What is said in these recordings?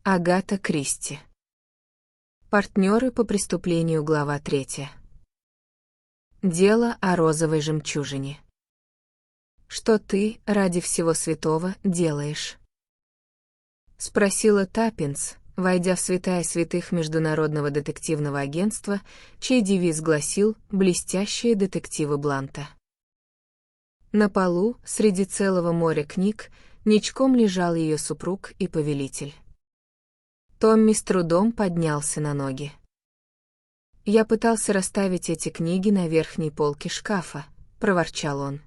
Агата Кристи. Партнеры по преступлению, глава 3. Дело о розовой жемчужине. «Что ты, ради всего святого, делаешь?» — спросила Таппинс, войдя в святая святых Международного детективного агентства, чей девиз гласил «Блестящие детективы Бланта». На полу, среди целого моря книг, ничком лежал ее супруг и повелитель. Томми с трудом поднялся на ноги. «Я пытался расставить эти книги на верхней полке шкафа», — проворчал он.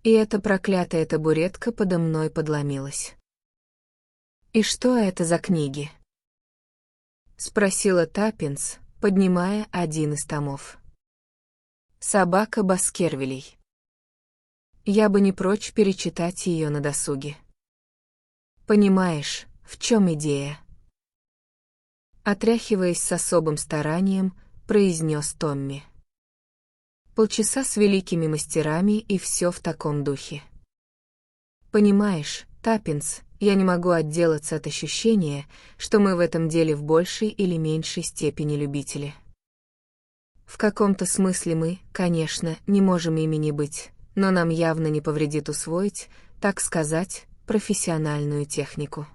И эта проклятая табуретка подо мной подломилась. «И что это за книги?» — спросила Таппинс, поднимая один из томов. «Собака Баскервилей». Я бы не прочь перечитать ее на досуге. «Понимаешь, в чем идея?» Отряхиваясь с особым старанием, произнес Томми. «Полчаса с великими мастерами и все в таком духе. Понимаешь, Таппинс, я не могу отделаться от ощущения, что мы в этом деле в большей или меньшей степени любители. В каком-то смысле мы, конечно, не можем ими не быть, но нам явно не повредит усвоить, так сказать, профессиональную технику.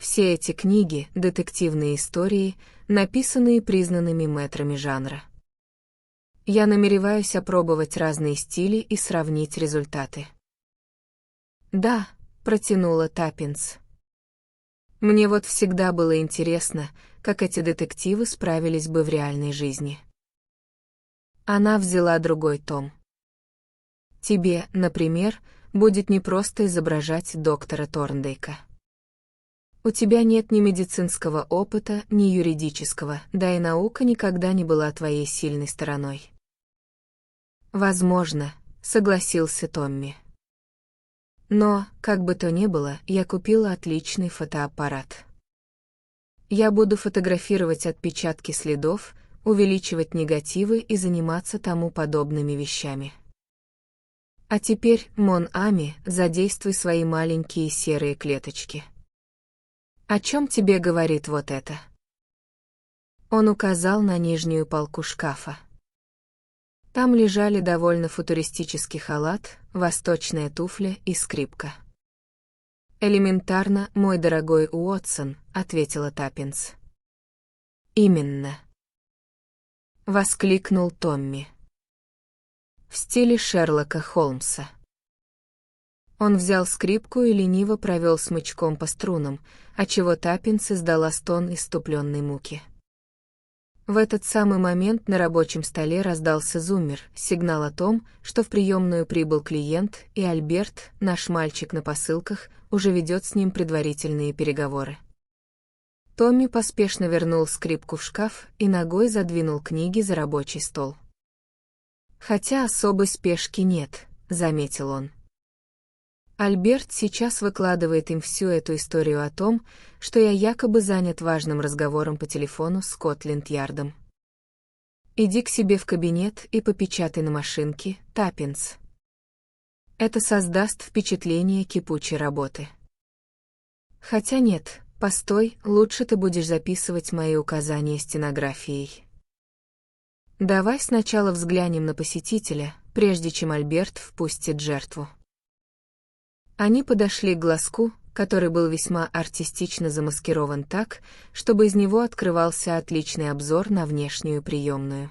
Все эти книги — детективные истории, написанные признанными мэтрами жанра. Я намереваюсь опробовать разные стили и сравнить результаты». «Да», — протянула Таппинс. «Мне вот всегда было интересно, как эти детективы справились бы в реальной жизни». Она взяла другой том. «Тебе, например, будет непросто изображать доктора Торндейка. У тебя нет ни медицинского опыта, ни юридического, да и наука никогда не была твоей сильной стороной». «Возможно», — согласился Томми. «Но, как бы то ни было, я купила отличный фотоаппарат. Я буду фотографировать отпечатки следов, увеличивать негативы и заниматься тому подобными вещами. А теперь, Мон Ами, задействуй свои маленькие серые клеточки. О чем тебе говорит вот это?» Он указал на нижнюю полку шкафа. Там лежали довольно футуристический халат, восточная туфля и скрипка. «Элементарно, мой дорогой Уотсон», — ответила Таппинс. «Именно», — воскликнул Томми. «В стиле Шерлока Холмса». Он взял скрипку и лениво провел смычком по струнам, отчего Таппинс издала стон исступленной муки. В этот самый момент на рабочем столе раздался зуммер, сигнал о том, что в приемную прибыл клиент, и Альберт, наш мальчик на посылках, уже ведет с ним предварительные переговоры. Томми поспешно вернул скрипку в шкаф и ногой задвинул книги за рабочий стол. «Хотя особой спешки нет», — заметил он. «Альберт сейчас выкладывает им всю эту историю о том, что я якобы занят важным разговором по телефону с Скотленд-Ярдом. Иди к себе в кабинет и попечатай на машинке, Таппинс. Это создаст впечатление кипучей работы. Хотя нет, постой, лучше ты будешь записывать мои указания стенографией. Давай сначала взглянем на посетителя, прежде чем Альберт впустит жертву». Они подошли к глазку, который был весьма артистично замаскирован так, чтобы из него открывался отличный обзор на внешнюю приемную.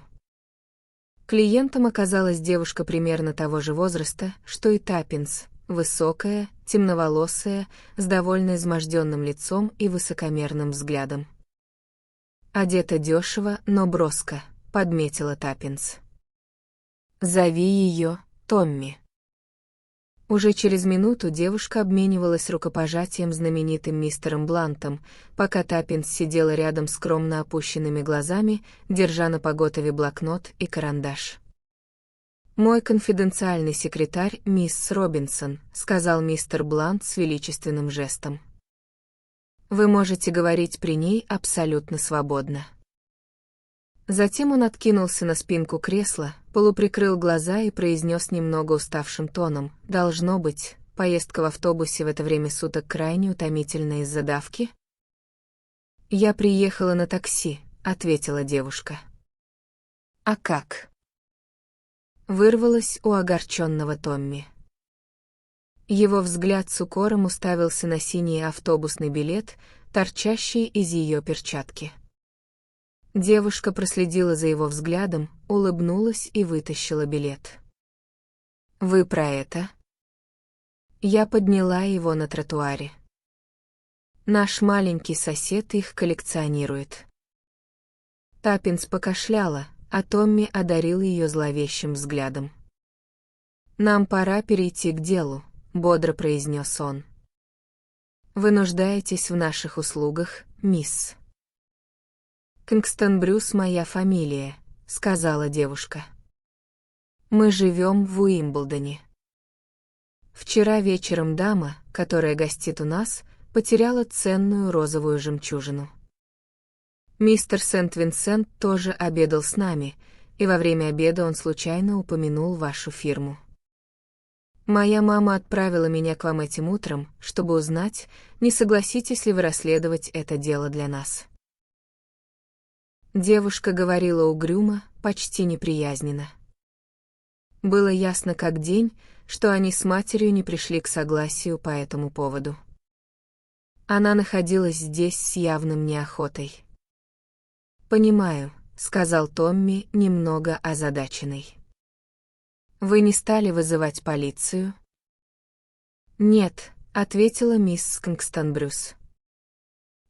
Клиентом оказалась девушка примерно того же возраста, что и Таппинс, высокая, темноволосая, с довольно изможденным лицом и высокомерным взглядом. «Одета дешево, но броско», — подметила Таппинс. «Зови ее Томми». Уже через минуту девушка обменивалась рукопожатием знаменитым мистером Блантом, пока Таппинс сидела рядом с скромно опущенными глазами, держа напоготове блокнот и карандаш. «Мой конфиденциальный секретарь, мисс Робинсон», — сказал мистер Блант с величественным жестом. «Вы можете говорить при ней абсолютно свободно». Затем он откинулся на спинку кресла, полуприкрыл глаза и произнес немного уставшим тоном: «Должно быть, поездка в автобусе в это время суток крайне утомительна из-за давки? «Я приехала на такси», — ответила девушка. «А как?» Вырвалось у огорченного Томми. Его взгляд с укором уставился на синий автобусный билет, торчащий из ее перчатки. Девушка проследила за его взглядом, улыбнулась и вытащила билет. «Вы про это?» Я подняла его на тротуаре. Наш маленький сосед их коллекционирует. Таппинс покашляла, а Томми одарил ее зловещим взглядом. «Нам пора перейти к делу», — бодро произнес он. «Вы нуждаетесь в наших услугах, мисс». «Кингстон Брюс — моя фамилия», — сказала девушка. «Мы живем в Уимблдоне. Вчера вечером дама, которая гостит у нас, потеряла ценную розовую жемчужину. Мистер Сент-Винсент тоже обедал с нами, и во время обеда он случайно упомянул вашу фирму. Моя мама отправила меня к вам этим утром, чтобы узнать, не согласитесь ли вы расследовать это дело для нас». Девушка говорила угрюмо, почти неприязненно. Было ясно как день, что они с матерью не пришли к согласию по этому поводу. Она находилась здесь с явным неохотой. «Понимаю», — сказал Томми, немного озадаченный. «Вы не стали вызывать полицию?» «Нет», — ответила мисс Кингстон Брюс.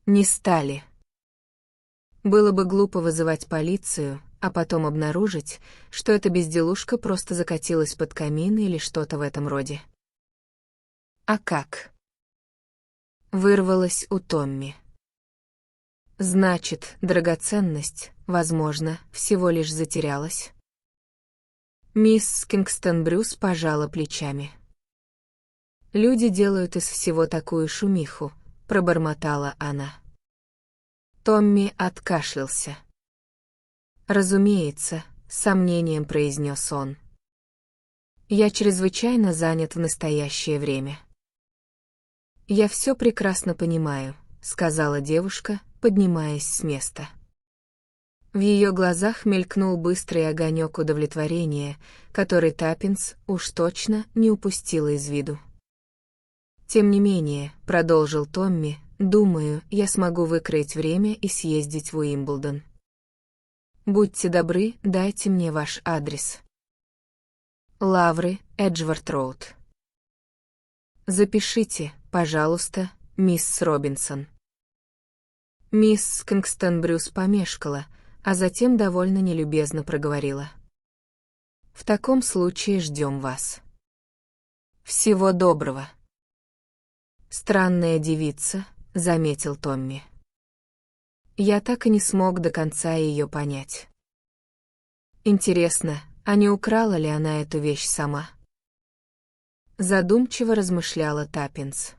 «Не стали. Было бы глупо вызывать полицию, а потом обнаружить, что эта безделушка просто закатилась под камин или что-то в этом роде». «А как?» Вырвалось у Томми. «Значит, драгоценность, возможно, всего лишь затерялась?» Мисс Кингстон Брюс пожала плечами. «Люди делают из всего такую шумиху», — пробормотала она. Томми откашлялся. «Разумеется», — с сомнением произнес он. «Я чрезвычайно занят в настоящее время». «Я все прекрасно понимаю», — сказала девушка, поднимаясь с места. В ее глазах мелькнул быстрый огонек удовлетворения, который Таппинс уж точно не упустила из виду. «Тем не менее», — продолжил Томми, — «думаю, я смогу выкроить время и съездить в Уимблдон. Будьте добры, дайте мне ваш адрес». Лавры, Эджворт-Роуд. «Запишите, пожалуйста, мисс Робинсон». Мисс Кингстон Брюс помешкала, а затем довольно нелюбезно проговорила. «В таком случае ждем вас. Всего доброго». «Странная девица», — заметил Томми. Я так и не смог до конца ее понять. Интересно, а не украла ли она эту вещь сама? Задумчиво размышляла Таппинс.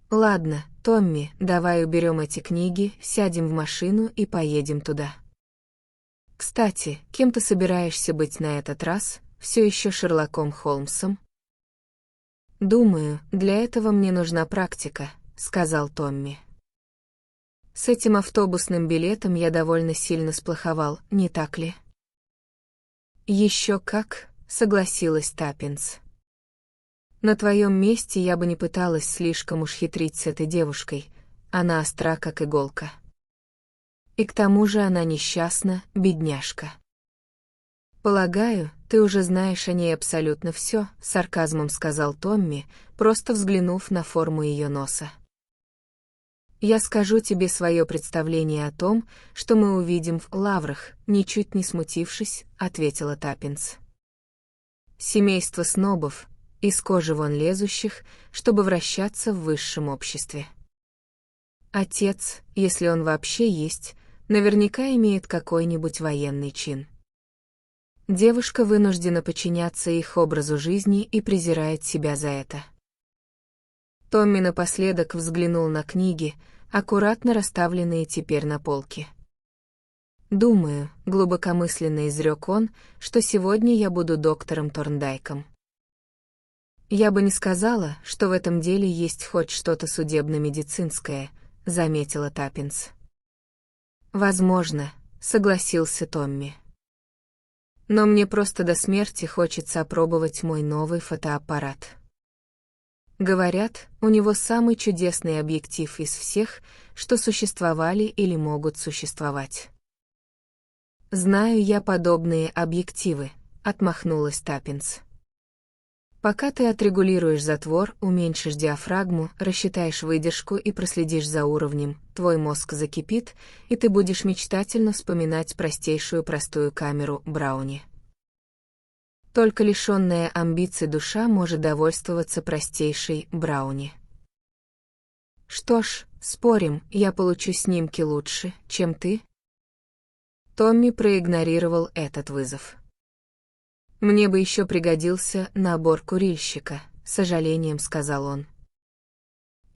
«Ладно, Томми, давай уберем эти книги, сядем в машину и поедем туда. Кстати, кем ты собираешься быть на этот раз, все еще Шерлоком Холмсом?» «Думаю, для этого мне нужна практика», — сказал Томми. «С этим автобусным билетом я довольно сильно сплоховал, не так ли?» «Еще как», — согласилась Таппинс. «На твоем месте я бы не пыталась слишком уж хитрить с этой девушкой, она остра как иголка. И к тому же она несчастна, бедняжка». «Полагаю, ты уже знаешь о ней абсолютно все», — с сарказмом сказал Томми, просто взглянув на форму ее носа. «Я скажу тебе свое представление о том, что мы увидим в Лаврах», — ничуть не смутившись, ответила Таппинс. «Семейство снобов, из кожи вон лезущих, чтобы вращаться в высшем обществе. Отец, если он вообще есть, наверняка имеет какой-нибудь военный чин. Девушка вынуждена подчиняться их образу жизни и презирает себя за это». Томми напоследок взглянул на книги, аккуратно расставленные теперь на полке. «Думаю», — глубокомысленно изрек он, — «что сегодня я буду доктором Торндайком». «Я бы не сказала, что в этом деле есть хоть что-то судебно-медицинское», — заметила Таппинс. «Возможно», — согласился Томми. «Но мне просто до смерти хочется опробовать мой новый фотоаппарат. Говорят, у него самый чудесный объектив из всех, что существовали или могут существовать». «Знаю я подобные объективы», — отмахнулась Таппинс. «Пока ты отрегулируешь затвор, уменьшишь диафрагму, рассчитаешь выдержку и проследишь за уровнем, твой мозг закипит, и ты будешь мечтательно вспоминать простую камеру Брауни. Только лишенная амбиций душа может довольствоваться простейшей Брауни. Что ж, спорим, я получу снимки лучше, чем ты?» Томми проигнорировал этот вызов. «Мне бы еще пригодился набор курильщика», — с сожалением сказал он.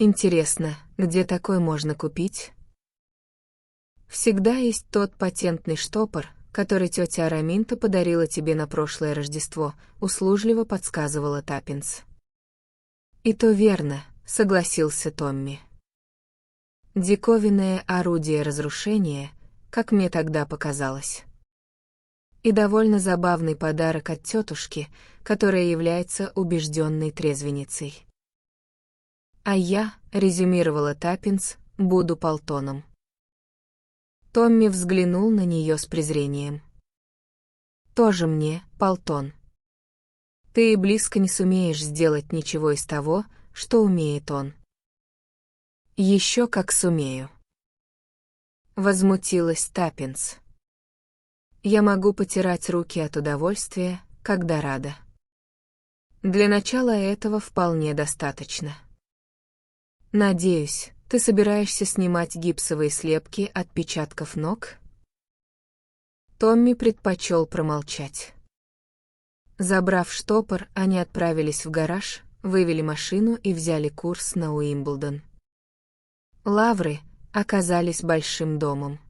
«Интересно, где такой можно купить?» «Всегда есть тот патентный штопор, который тетя Араминта подарила тебе на прошлое Рождество», — услужливо подсказывала Таппинс. «И то верно», — согласился Томми. «Диковинное орудие разрушения, как мне тогда показалось. И довольно забавный подарок от тетушки, которая является убежденной трезвенницей. А я, резюмировала Таппинс, буду Полтоном». Томми взглянул на нее с презрением. «Тоже мне, Полтон. Ты и близко не сумеешь сделать ничего из того, что умеет он». «Еще как сумею», — возмутилась Таппинс. «Я могу потирать руки от удовольствия, когда рада. Для начала этого вполне достаточно. Надеюсь, ты собираешься снимать гипсовые слепки отпечатков ног?» Томми предпочел промолчать. Забрав штопор, они отправились в гараж, вывели машину и взяли курс на Уимблдон. Лавры оказались большим домом.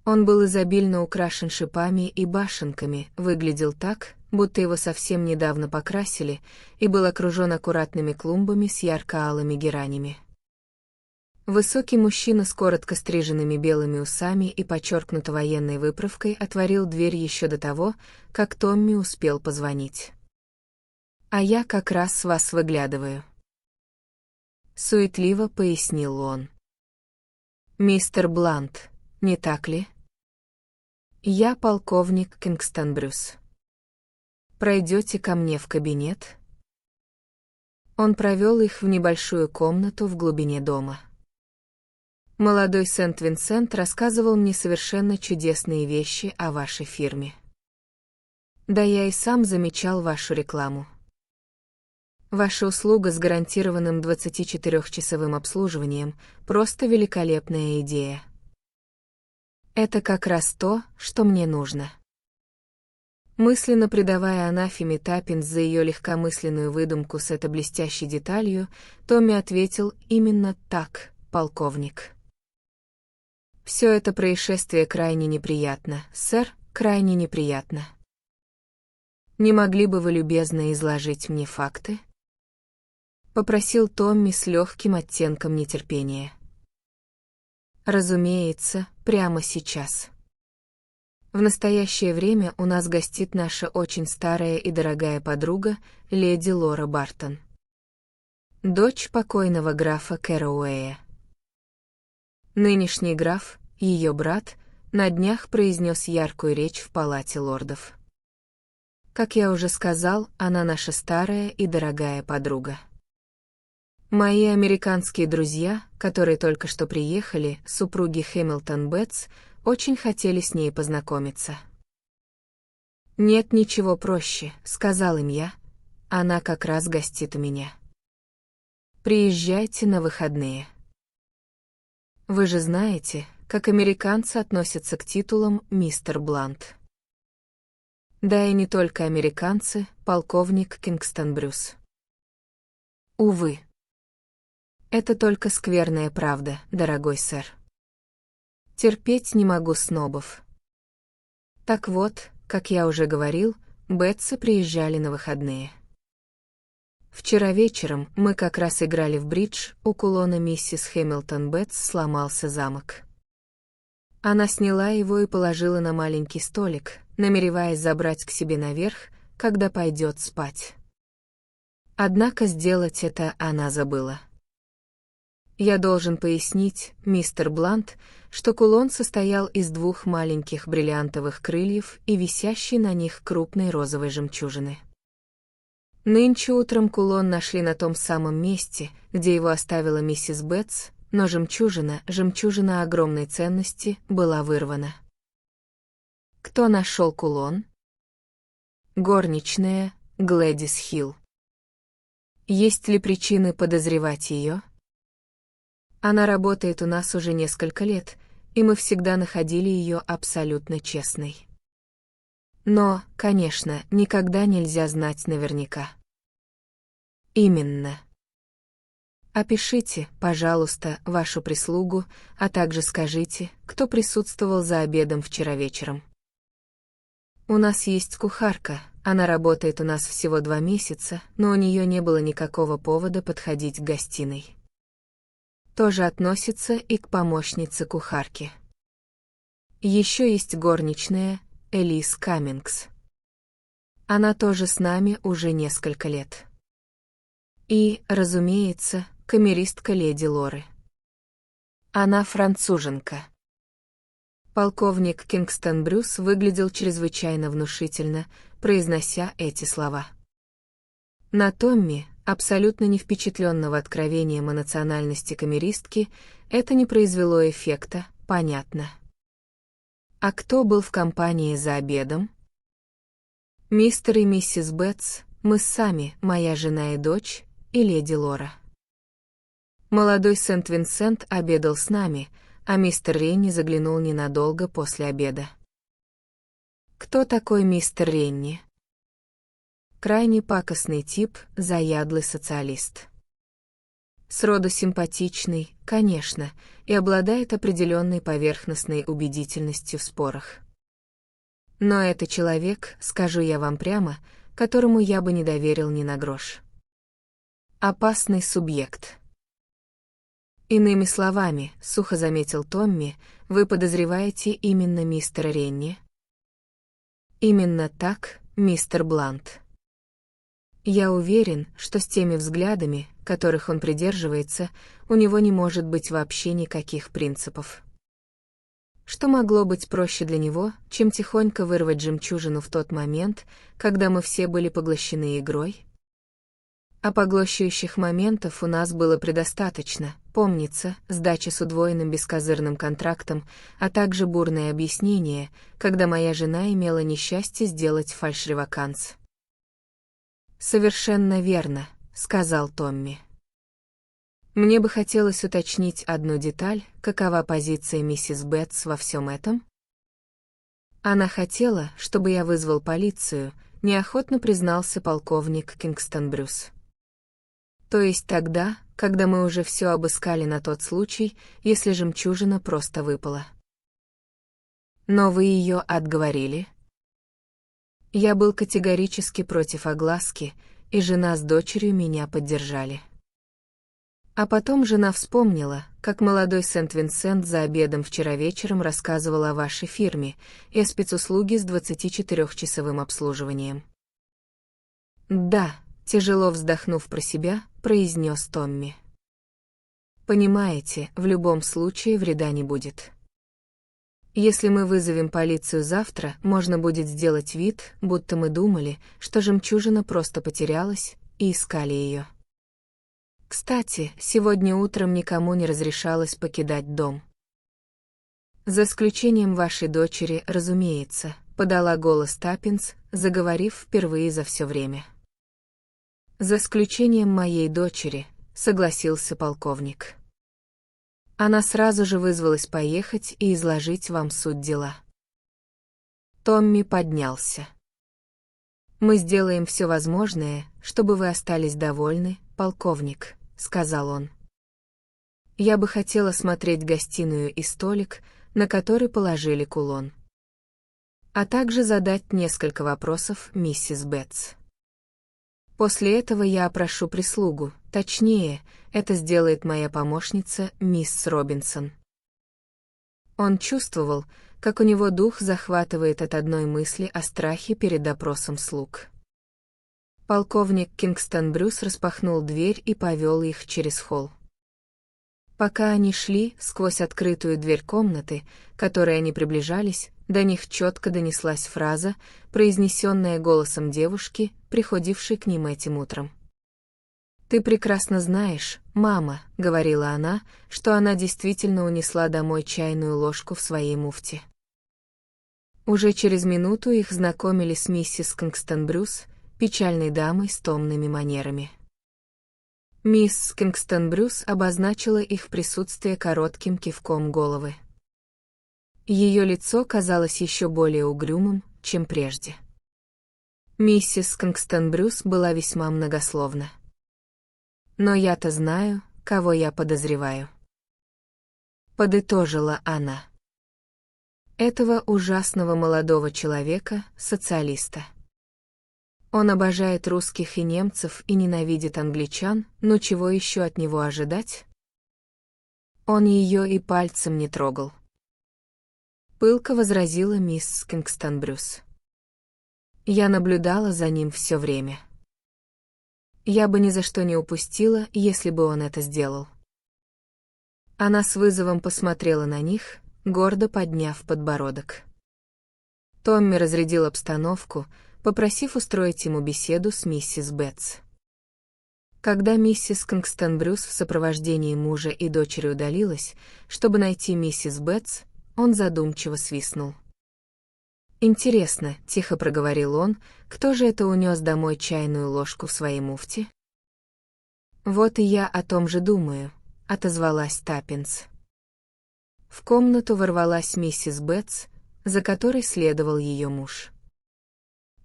Он был изобильно украшен шипами и башенками, выглядел так, будто его совсем недавно покрасили, и был окружен аккуратными клумбами с ярко-алыми геранями. Высокий мужчина с коротко стриженными белыми усами и подчеркнуто военной выправкой отворил дверь еще до того, как Томми успел позвонить. «А я как раз вас выглядываю», — суетливо пояснил он. «Мистер Блант, не так ли? Я полковник Кингстон Брюс. Пройдете ко мне в кабинет?» Он провел их в небольшую комнату в глубине дома. «Молодой Сент-Винсент рассказывал мне совершенно чудесные вещи о вашей фирме. Да я и сам замечал вашу рекламу. Ваша услуга с гарантированным 24-часовым обслуживанием — просто великолепная идея. Это как раз то, что мне нужно». Мысленно предавая анафеме Таппинс за ее легкомысленную выдумку с этой блестящей деталью, Томми ответил: «Именно так, полковник. Все это происшествие крайне неприятно, сэр, крайне неприятно. Не могли бы вы любезно изложить мне факты?» Попросил Томми с легким оттенком нетерпения. «Разумеется, прямо сейчас. В настоящее время у нас гостит наша очень старая и дорогая подруга, леди Лора Бартон, дочь покойного графа Кэрроуэя. Нынешний граф, ее брат, на днях произнес яркую речь в палате лордов. Как я уже сказал, она наша старая и дорогая подруга. Мои американские друзья, которые только что приехали, супруги Хэмилтон Бетс, очень хотели с ней познакомиться. «Нет ничего проще», — сказал им я, — «она как раз гостит у меня. Приезжайте на выходные. Вы же знаете, как американцы относятся к титулам «Мистер Блант». Да и не только американцы, полковник Кингстон Брюс. Увы. Это только скверная правда, дорогой сэр. Терпеть не могу снобов. Так вот, как я уже говорил, Бетсы приезжали на выходные. Вчера вечером мы как раз играли в бридж, у кулона миссис Хэмилтон Бетс сломался замок. Она сняла его и положила на маленький столик, намереваясь забрать к себе наверх, когда пойдет спать. Однако сделать это она забыла. Я должен пояснить, мистер Блант, что кулон состоял из 2 маленьких бриллиантовых крыльев и висящей на них крупной розовой жемчужины. Нынче утром кулон нашли на том самом месте, где его оставила миссис Бетс, но жемчужина огромной ценности, была вырвана. Кто нашел кулон? Горничная, Глэдис Хилл. Есть ли причины подозревать ее? Она работает у нас уже несколько лет, и мы всегда находили ее абсолютно честной. Но, конечно, никогда нельзя знать наверняка. Именно. Опишите, пожалуйста, вашу прислугу, а также скажите, кто присутствовал за обедом вчера вечером. У нас есть кухарка, она работает у нас всего 2 месяца, но у нее не было никакого повода подходить к гостиной. Тоже относится и к помощнице кухарки. Еще есть горничная, Элис Каммингс. Она тоже с нами уже несколько лет. И, разумеется, камеристка леди Лоры. Она француженка. Полковник Кингстон Брюс выглядел чрезвычайно внушительно, произнося эти слова. На Томми, абсолютно не впечатленного откровением о национальности камеристки, это не произвело эффекта, понятно. А кто был в компании за обедом? Мистер и миссис Бетс, мы сами, моя жена и дочь, и леди Лора. Молодой Сент-Винсент обедал с нами, а мистер Ренни заглянул ненадолго после обеда. Кто такой мистер Ренни? Крайне пакостный тип, заядлый социалист. Сроду симпатичный, конечно, и обладает определенной поверхностной убедительностью в спорах. Но это человек, скажу я вам прямо, которому я бы не доверил ни на грош. Опасный субъект. Иными словами, сухо заметил Томми, вы подозреваете именно мистера Ренни? Именно так, мистер Блант. Я уверен, что с теми взглядами, которых он придерживается, у него не может быть вообще никаких принципов. Что могло быть проще для него, чем тихонько вырвать жемчужину в тот момент, когда мы все были поглощены игрой? А поглощающих моментов у нас было предостаточно, помнится, сдача с удвоенным бескозырным контрактом, а также бурное объяснение, когда моя жена имела несчастье сделать фальшреваканс. «Совершенно верно», — сказал Томми. «Мне бы хотелось уточнить одну деталь, какова позиция миссис Бетс во всем этом?» Она хотела, чтобы я вызвал полицию, неохотно признался полковник Кингстон Брюс. То есть тогда, когда мы уже все обыскали на тот случай, если жемчужина просто выпала. Но вы ее отговорили? Я был категорически против огласки, и жена с дочерью меня поддержали. А потом жена вспомнила, как молодой Сент-Винсент за обедом вчера вечером рассказывал о вашей фирме и о спецуслуге с 24-часовым обслуживанием. «Да», — тяжело вздохнув про себя, произнес Томми. «Понимаете, в любом случае вреда не будет. Если мы вызовем полицию завтра, можно будет сделать вид, будто мы думали, что жемчужина просто потерялась, и искали ее. Кстати, сегодня утром никому не разрешалось покидать дом. За исключением вашей дочери, разумеется», — подала голос Таппинс, заговорив впервые за все время. «За исключением моей дочери», — согласился полковник. Она сразу же вызвалась поехать и изложить вам суть дела. Томми поднялся. «Мы сделаем все возможное, чтобы вы остались довольны, полковник», — сказал он. «Я бы хотела смотреть гостиную и столик, на который положили кулон. А также задать несколько вопросов миссис Бетс». После этого я опрошу прислугу, точнее, это сделает моя помощница, мисс Робинсон. Он чувствовал, как у него дух захватывает от одной мысли о страхе перед допросом слуг. Полковник Кингстон Брюс распахнул дверь и повел их через холл. Пока они шли, сквозь открытую дверь комнаты, к которой они приближались, до них четко донеслась фраза, произнесенная голосом девушки, приходившей к ним этим утром. «Ты прекрасно знаешь, мама», — говорила она, что она действительно унесла домой чайную ложку в своей муфте. Уже через минуту их знакомили с миссис Кингстон Брюс, печальной дамой с томными манерами. Мисс Кингстон Брюс обозначила их присутствие коротким кивком головы. Ее лицо казалось еще более угрюмым, чем прежде. Миссис Кингстон Брюс была весьма многословна. «Но я-то знаю, кого я подозреваю», — подытожила она. Этого ужасного молодого человека, социалиста. Он обожает русских и немцев и ненавидит англичан, но чего еще от него ожидать? Он ее и пальцем не трогал. Пылко возразила мисс Кингстон Брюс. Я наблюдала за ним все время. Я бы ни за что не упустила, если бы он это сделал. Она с вызовом посмотрела на них, гордо подняв подбородок. Томми разрядил обстановку, попросив устроить ему беседу с миссис Бетс. Когда миссис Кингстон Брюс в сопровождении мужа и дочери удалилась, чтобы найти миссис Бетс, он задумчиво свистнул. «Интересно», — тихо проговорил он, — «кто же это унес домой чайную ложку в своей муфте?» «Вот и я о том же думаю», — отозвалась Таппинс. В комнату ворвалась миссис Бетс, за которой следовал ее муж.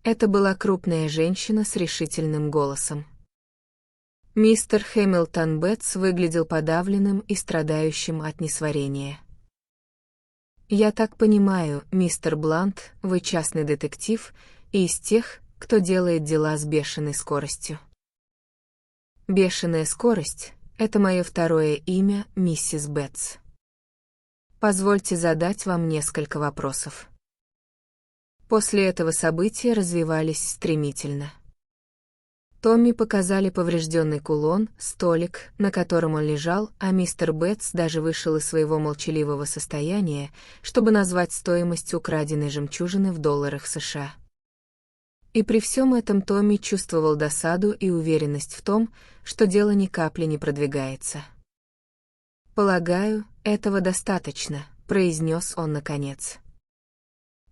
Это была крупная женщина с решительным голосом. Мистер Хэмилтон Бетс выглядел подавленным и страдающим от несварения. «Я так понимаю, мистер Блант, вы частный детектив и из тех, кто делает дела с бешеной скоростью». «Бешеная скорость — это мое второе имя, миссис Бетс. Позвольте задать вам несколько вопросов». После этого события развивались стремительно. Томми показали поврежденный кулон, столик, на котором он лежал, а мистер Бетс даже вышел из своего молчаливого состояния, чтобы назвать стоимость украденной жемчужины в долларах США. И при всем этом Томми чувствовал досаду и уверенность в том, что дело ни капли не продвигается. «Полагаю, этого достаточно», — произнес он наконец.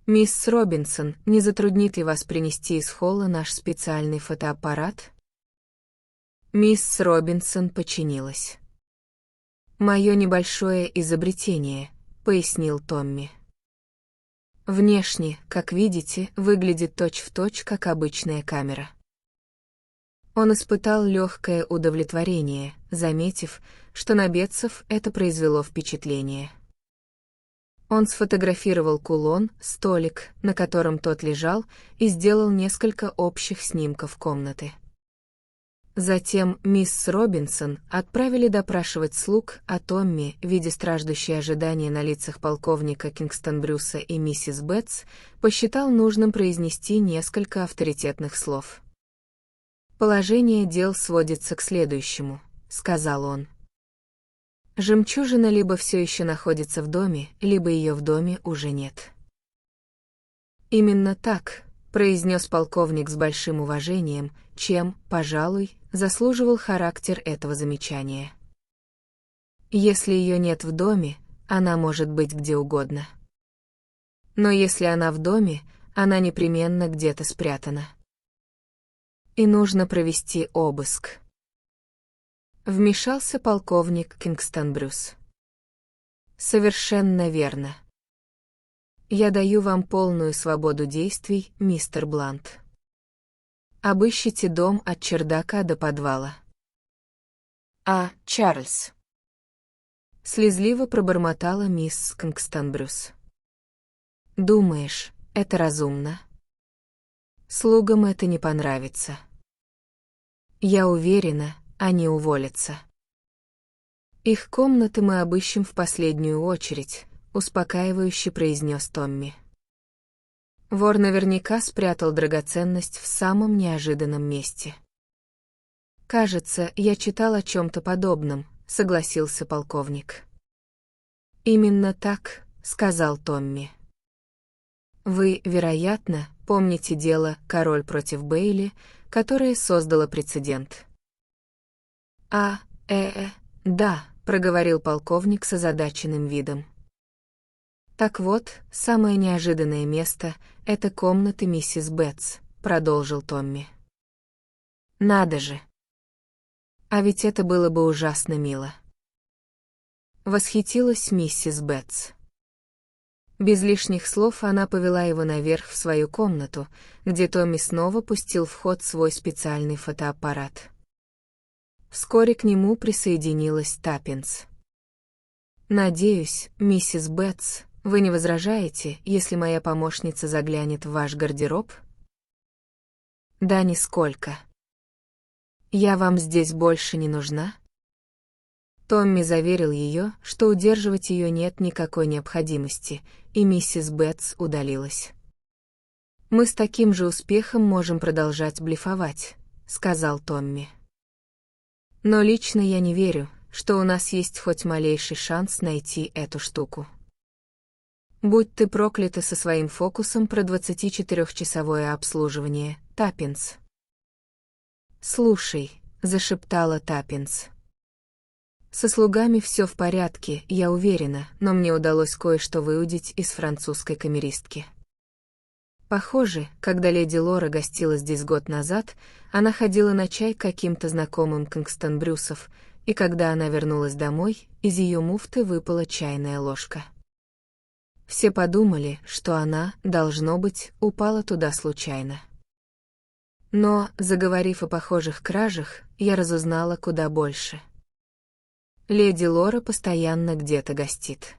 «Мисс Робинсон, не затруднит ли вас принести из холла наш специальный фотоаппарат?» Мисс Робинсон подчинилась. «Мое небольшое изобретение», — пояснил Томми. «Внешне, как видите, выглядит точь-в-точь, как обычная камера». Он испытал легкое удовлетворение, заметив, что на Бетсов это произвело впечатление. Он сфотографировал кулон, столик, на котором тот лежал, и сделал несколько общих снимков комнаты. Затем мисс Робинсон отправили допрашивать слуг, а Томми, видя страждущее ожидание на лицах полковника Кингстон Брюса и миссис Бетс, посчитал нужным произнести несколько авторитетных слов. «Положение дел сводится к следующему», — сказал он. «Жемчужина либо все еще находится в доме, либо ее в доме уже нет». «Именно так», — произнес полковник с большим уважением, чем, пожалуй, заслуживал характер этого замечания. «Если ее нет в доме, она может быть где угодно. Но если она в доме, она непременно где-то спрятана. И нужно провести обыск». Вмешался полковник Кингстон Брюс. «Совершенно верно. Я даю вам полную свободу действий, мистер Блант. Обыщите дом от чердака до подвала». «А, Чарльз?» Слезливо пробормотала мисс Кингстон Брюс. «Думаешь, это разумно? Слугам это не понравится». Я уверена, они уволятся. Их комнаты мы обыщем в последнюю очередь, успокаивающе произнес Томми. Вор наверняка спрятал драгоценность в самом неожиданном месте. Кажется, я читал о чем-то подобном, согласился полковник. Именно так, сказал Томми. Вы, вероятно, помните дело «Король против Бейли», которое создало прецедент. Да, проговорил полковник с озадаченным видом. Так вот, самое неожиданное место — это комнаты миссис Бетс, продолжил Томми. Надо же. А ведь это было бы ужасно мило. Восхитилась миссис Бетс. Без лишних слов она повела его наверх в свою комнату, где Томми снова пустил в ход свой специальный фотоаппарат. Вскоре к нему присоединилась Таппинс. «Надеюсь, миссис Бетс, вы не возражаете, если моя помощница заглянет в ваш гардероб?» «Да нисколько. Я вам здесь больше не нужна?» Томми заверил ее, что удерживать ее нет никакой необходимости, и миссис Бетс удалилась. «Мы с таким же успехом можем продолжать блефовать», — сказал Томми. «Но лично я не верю, что у нас есть хоть малейший шанс найти эту штуку. Будь ты проклята со своим фокусом про 24-часовое обслуживание, Таппинс». «Слушай», — зашептала Таппинс. «Со слугами все в порядке, я уверена, но мне удалось кое-что выудить из французской камеристки. Похоже, когда леди Лора гостила здесь год назад, она ходила на чай к каким-то знакомым Кингстон-Брюсов, и когда она вернулась домой, из ее муфты выпала чайная ложка. Все подумали, что она, должно быть, упала туда случайно. Но, заговорив о похожих кражах, я разузнала куда больше. Леди Лора постоянно где-то гостит.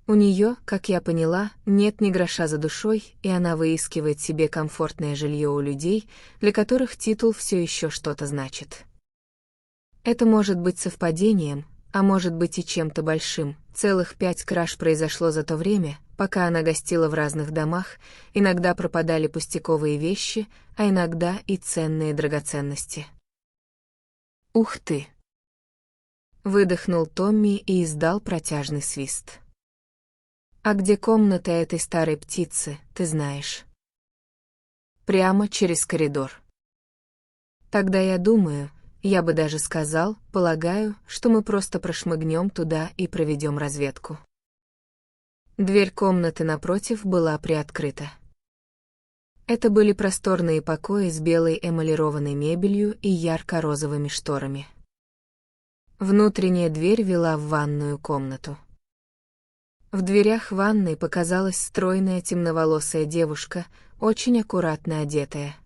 У нее, как я поняла, нет ни гроша за душой, и она выискивает себе комфортное жилье у людей, для которых титул все еще что-то значит. Это может быть совпадением, а может быть и чем-то большим. Целых 5 краж произошло за то время, пока она гостила в разных домах, иногда пропадали пустяковые вещи, а иногда и ценные драгоценности. «Ух ты!» Выдохнул Томми и издал протяжный свист. «А где комната этой старой птицы, ты знаешь?» «Прямо через коридор». «Тогда я думаю, я бы даже сказал, полагаю, что мы просто прошмыгнем туда и проведем разведку». Дверь комнаты напротив была приоткрыта. Это были просторные покои с белой эмалированной мебелью и ярко-розовыми шторами. Внутренняя дверь вела в ванную комнату. В дверях ванной показалась стройная темноволосая девушка, очень аккуратно одетая.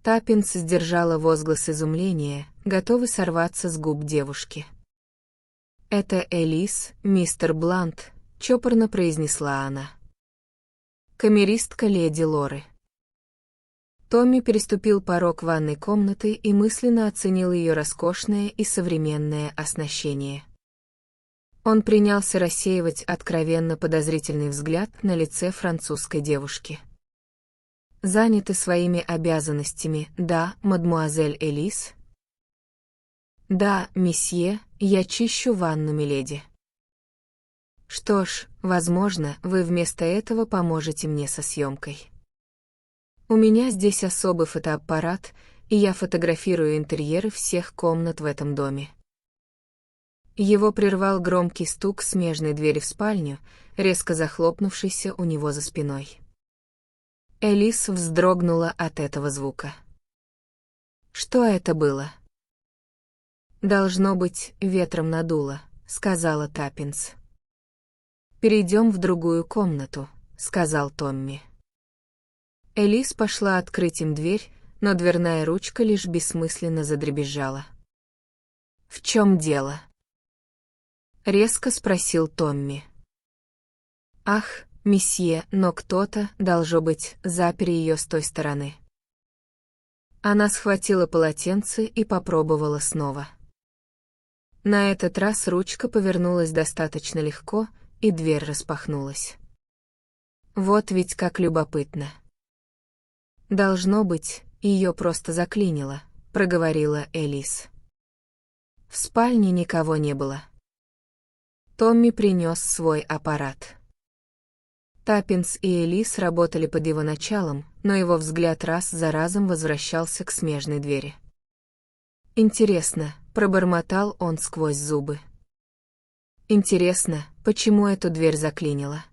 Таппинс сдержала возглас изумления, готовый сорваться с губ девушки. «Это Элис, мистер Блант», — чопорно произнесла она. «Камеристка леди Лоры». Томми переступил порог ванной комнаты и мысленно оценил ее роскошное и современное оснащение. Он принялся рассеивать откровенно подозрительный взгляд на лице французской девушки. «Заняты своими обязанностями, да, мадмуазель Элис?» «Да, месье, я чищу ванну, миледи». «Что ж, возможно, вы вместо этого поможете мне со съемкой. У меня здесь особый фотоаппарат, и я фотографирую интерьеры всех комнат в этом доме». Его прервал громкий стук смежной двери в спальню, резко захлопнувшейся у него за спиной. Элис вздрогнула от этого звука. «Что это было?» «Должно быть, ветром надуло», — сказала Таппинс. «Перейдем в другую комнату», — сказал Томми. Элис пошла открыть им дверь, но дверная ручка лишь бессмысленно задребезжала. «В чем дело?» — резко спросил Томми. «Ах, месье, но кто-то, должно быть, запер ее с той стороны». Она схватила полотенце и попробовала снова. На этот раз ручка повернулась достаточно легко, и дверь распахнулась. Вот ведь как любопытно. Должно быть, ее просто заклинило, проговорила Элис. В спальне никого не было. Томми принес свой аппарат. Таппинс и Элис работали под его началом, но его взгляд раз за разом возвращался к смежной двери. «Интересно», — пробормотал он сквозь зубы. «Интересно, почему эту дверь заклинило?»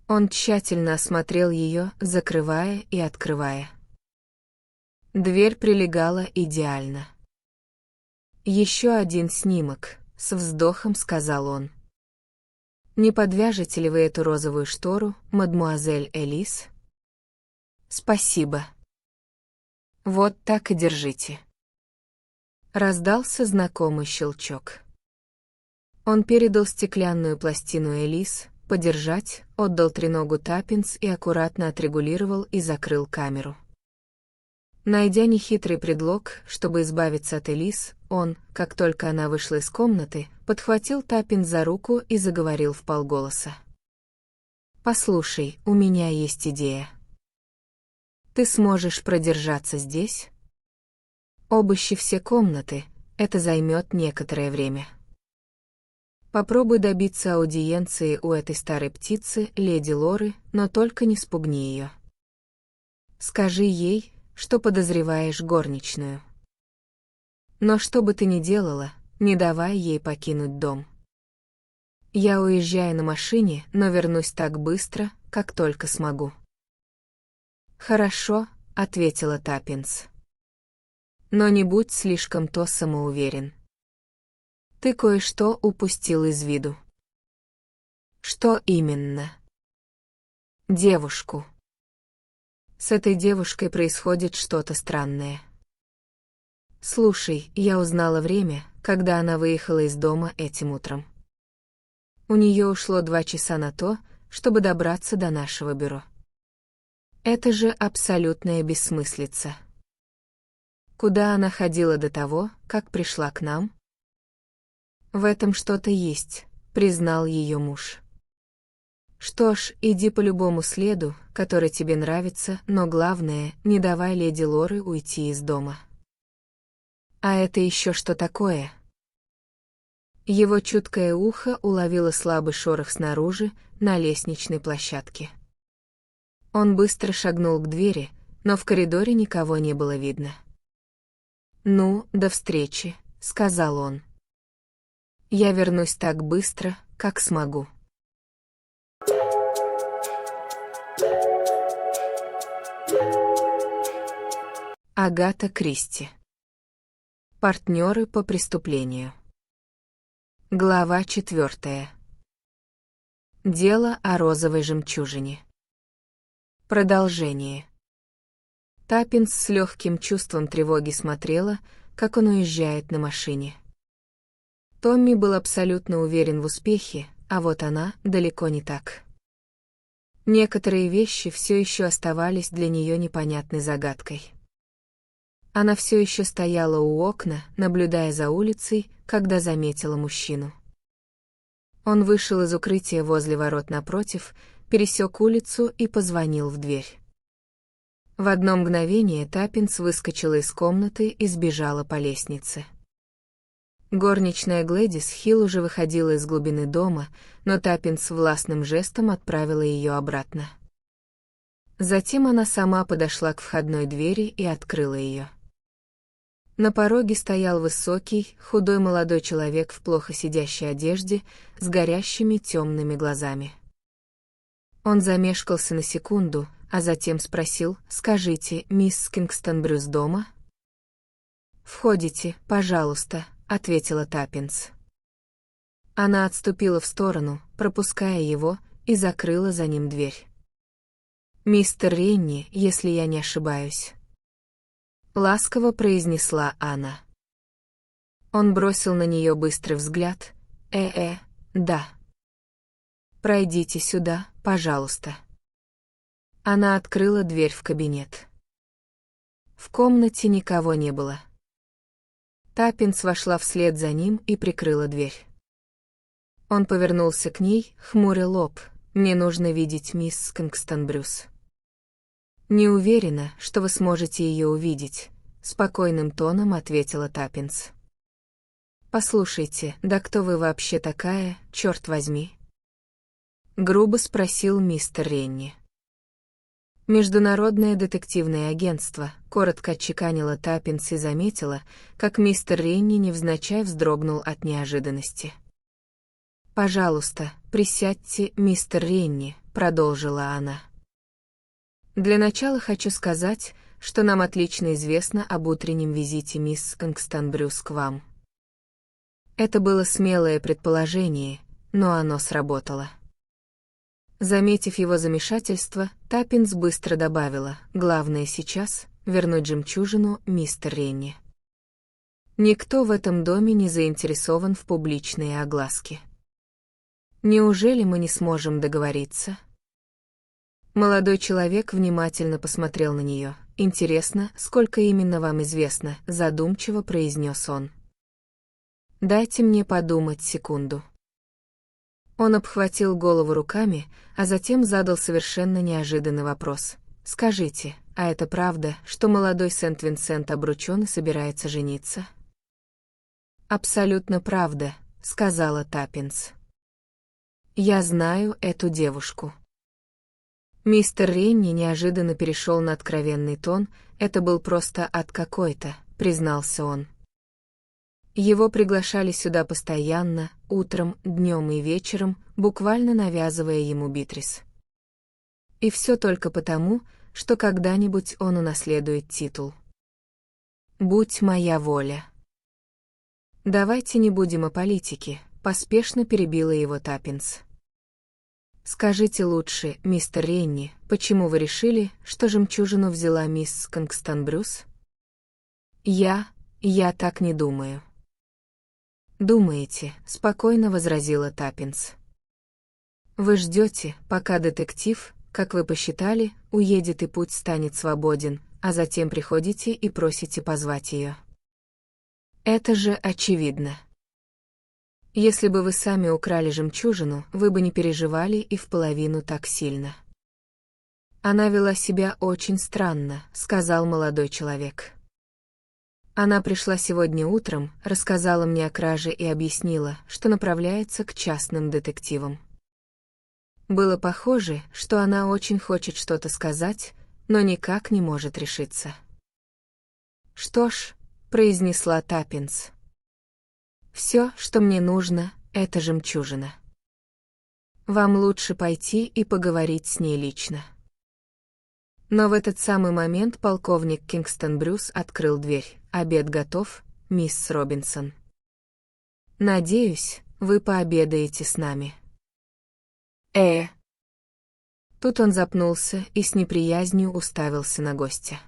Он тщательно осмотрел ее, закрывая и открывая. Дверь прилегала идеально. «Еще один снимок», — с вздохом сказал он. «Не подвяжете ли вы эту розовую штору, мадмуазель Элис?» «Спасибо. Вот так и держите». Раздался знакомый щелчок. Он передал стеклянную пластину Элис, подержать, отдал треногу Таппинс и аккуратно отрегулировал и закрыл камеру. Найдя нехитрый предлог, чтобы избавиться от Элис, он, как только она вышла из комнаты, подхватил Таппинс за руку и заговорил вполголоса. «Послушай, у меня есть идея. Ты сможешь продержаться здесь? Обыщи все комнаты, это займет некоторое время. Попробуй добиться аудиенции у этой старой птицы, леди Лоры, но только не спугни ее. Скажи ей, что подозреваешь горничную. Но что бы ты ни делала, не давай ей покинуть дом. Я уезжаю на машине, но вернусь так быстро, как только смогу». «Хорошо», — ответила Таппинс. «Но не будь слишком самоуверен. Ты кое-что упустил из виду». «Что именно?» «Девушку. С этой девушкой происходит что-то странное. Слушай, я узнала время, когда она выехала из дома этим утром. У нее ушло 2 часа на то, чтобы добраться до нашего бюро. Это же абсолютная бессмыслица. Куда она ходила до того, как пришла к нам?» «В этом что-то есть», — признал ее муж. «Что ж, иди по любому следу, который тебе нравится, но главное, не давай леди Лоры уйти из дома». «А это еще что такое?» Его чуткое ухо уловило слабый шорох снаружи, на лестничной площадке. Он быстро шагнул к двери, но в коридоре никого не было видно. «Ну, до встречи», — сказал он. «Я вернусь так быстро, как смогу». Агата Кристи. Партнеры по преступлению. Глава 4. Дело о розовой жемчужине. Продолжение. Таппинс с легким чувством тревоги смотрела, как он уезжает на машине. Томми был абсолютно уверен в успехе, а вот она далеко не так. Некоторые вещи все еще оставались для нее непонятной загадкой. Она все еще стояла у окна, наблюдая за улицей, когда заметила мужчину. Он вышел из укрытия возле ворот напротив, пересек улицу и позвонил в дверь. В одно мгновение Таппинс выскочила из комнаты и сбежала по лестнице. Горничная Глэдис Хилл уже выходила из глубины дома, но Таппинс властным жестом отправила ее обратно. Затем она сама подошла к входной двери и открыла ее. На пороге стоял высокий, худой молодой человек в плохо сидящей одежде, с горящими темными глазами. Он замешкался на секунду, а затем спросил: «Скажите, мисс Кингстон-Брюс дома?» «Входите, пожалуйста», — ответила Таппинс. Она отступила в сторону, пропуская его, и закрыла за ним дверь. «Мистер Ренни, если я не ошибаюсь», — ласково произнесла она. Он бросил на нее быстрый взгляд. Да. Пройдите сюда, пожалуйста». Она открыла дверь в кабинет. В комнате никого не было. Таппинс вошла вслед за ним и прикрыла дверь. Он повернулся к ней, хмуря лоб. «Мне нужно видеть мисс Кингстон-Брюс». «Не уверена, что вы сможете ее увидеть», — спокойным тоном ответила Таппинс. «Послушайте, да кто вы вообще такая, черт возьми?» Грубо спросил мистер Ренни. «Международное детективное агентство», — коротко отчеканила Таппинс и заметила, как мистер Ренни невзначай вздрогнул от неожиданности. «Пожалуйста, присядьте, мистер Ренни», — продолжила она. «Для начала хочу сказать, что нам отлично известно об утреннем визите мисс Кингстон-Брюс к вам». Это было смелое предположение, но оно сработало. Заметив его замешательство, Таппинс быстро добавила: «Главное сейчас — вернуть жемчужину, мистер Ренни. Никто в этом доме не заинтересован в публичной огласке. Неужели мы не сможем договориться?» Молодой человек внимательно посмотрел на нее. «Интересно, сколько именно вам известно?» — задумчиво произнес он. «Дайте мне подумать секунду». Он обхватил голову руками, а затем задал совершенно неожиданный вопрос. «Скажите, а это правда, что молодой Сент-Винсент обручён и собирается жениться?» «Абсолютно правда», — сказала Таппинс. «Я знаю эту девушку». Мистер Ренни неожиданно перешел на откровенный тон. «Это был просто ад какой-то», — признался он. Его приглашали сюда постоянно, утром, днем и вечером, буквально навязывая ему Битрис. И все только потому, что когда-нибудь он унаследует титул. «Будь моя воля». «Давайте не будем о политике», — поспешно перебила его Таппинс. «Скажите лучше, мистер Ренни, почему вы решили, что жемчужину взяла мисс Кингстон-Брюс?» Я так не думаю». «Думаете», — спокойно возразила Таппинс. «Вы ждете, пока детектив, как вы посчитали, уедет и путь станет свободен, а затем приходите и просите позвать ее. Это же очевидно. Если бы вы сами украли жемчужину, вы бы не переживали и в половину так сильно». «Она вела себя очень странно», — сказал молодой человек. «Она пришла сегодня утром, рассказала мне о краже и объяснила, что направляется к частным детективам. Было похоже, что она очень хочет что-то сказать, но никак не может решиться». «Что ж», — произнесла Таппинс, — «все, что мне нужно, это жемчужина. Вам лучше пойти и поговорить с ней лично». Но в этот самый момент полковник Кингстон-Брюс открыл дверь. «Обед готов, мисс Робинсон. Надеюсь, вы пообедаете с нами». Тут он запнулся и с неприязнью уставился на гостя.